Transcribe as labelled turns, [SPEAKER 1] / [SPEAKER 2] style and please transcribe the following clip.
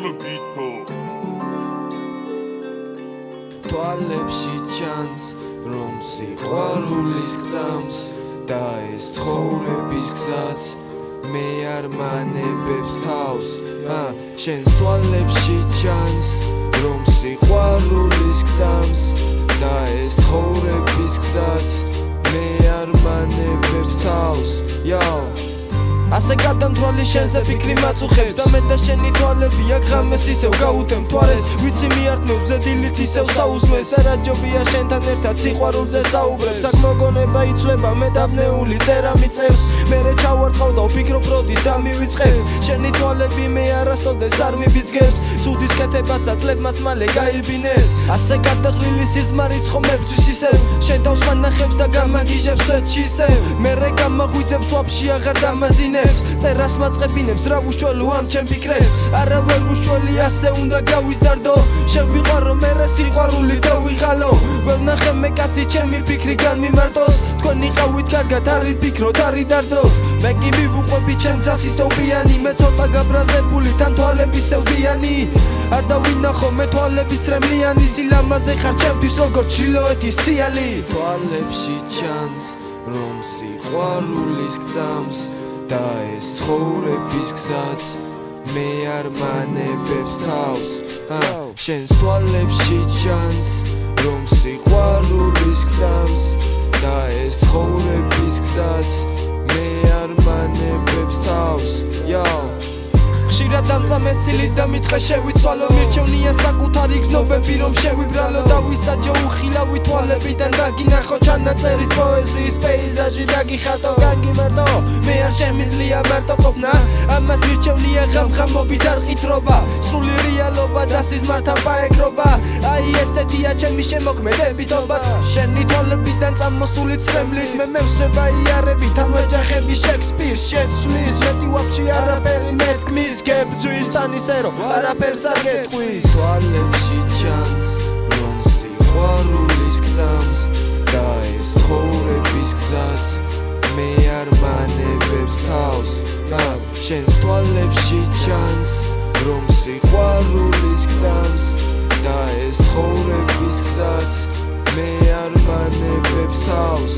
[SPEAKER 1] ვითო
[SPEAKER 2] თვალებში ჩანს რომ სიყვარულის გწამს და ეს ცხოვრების გზაც მე არ მანებებს თავს შენს თვალებში ჩანს რომ სიყვარულის გწამს და ეს ცხოვრების გზაც მე არ მანებებს თავს ასე გადამთვალე შენზე ფიქრი მაწუხებს და მე და შენი თვალები აქ ღამეს ისევ გაუთემ თვალეს ვიცი მიართმევ ზედილით ისევ საუსმეს არაჯობია შენთან ერთად სიყვარულზე საუბრებს აქ მოგონება იცვლება მე დაბნეული წერა მიწევს მერე ჩავარტყავ და ვფიქრობ როდის დამივიწყებს შენი თვალები მე არასოდეს არ მიბიძგებს ცუდის კეთებას და წლებმაც მალე გაირბინეს ასე გადაღლილი სიზმარიც ხომ მებძვის ისევ შენ თავს მანახებს და გამაგიჟებს სვეტში ისევ მერე გამაღვიძებს ვაფშე აღარ დამაზინე წერას მაწყებინებს რა უშველო ამ ჩემ ფიქრებს არავერ უშველი ასე უნდა გავიზარდო შევიყვარო მერე სიყვარული დავიღალო ველნახე მე კაცი ჩემი ფიქრი განმიმარტოს თქვენი ყავით კარგად არის ფიქროთ არის დარდოთ მე კი მივუყვები ჩემ გზას ისევ პიანი მე ცოტა გაბრაზებული თან თვალები სევდიანი არ დავინახო მე თვალების რემლიანი სილამაზე ხარ ჩემთვის როგორც ჩილოეთის სიალი თვალებში ჩანს რომ სიყვარულის გწამს და ეს ცხოვრების გზაც მე არ მანებებს თავს შენს თვალებში ჩანს რომ სიყვარულის გზამს და ეს ცხოვრების გზაც მე არ მანებებს თავს ხშირად დამწამეცილი და მითხრე შევიცვალო მირჩევნია საკუთარი გზნობები რომ შევიბრალო და ვისაჯო უხილავი თვალებიდან დაგინახო ჩანაწერით პოეზიის პეიზაჟი დაგიხატო განგიმარტო მე არ შემიძლია მარტო ყოფნა ამას მირჩევნია ღამღამობით არ ყითრობა სრული რეალობა და სიზმართან ბაეკრობა აი ესეთია ჩემი შემოქმედებითობა შენი თვალებიდან წამოსული ცრემლით მე მევსება იარებით ან ვეჯახები შექსპირს შეცვლის მეტი ვაფშე არაფერი მეთქმის გებძვის თან ისე რომ არაფერს არ გეტყვის თვალებში ჩანს რომ სიყვარულის გწამს და ეს ცხოვრების გზაც მე არ მანებებს თავს შენს თვალებში ჩანს რომ სიყვარულის გწამს და ეს ცხოვრების გზაც მე არ მანებებს თავს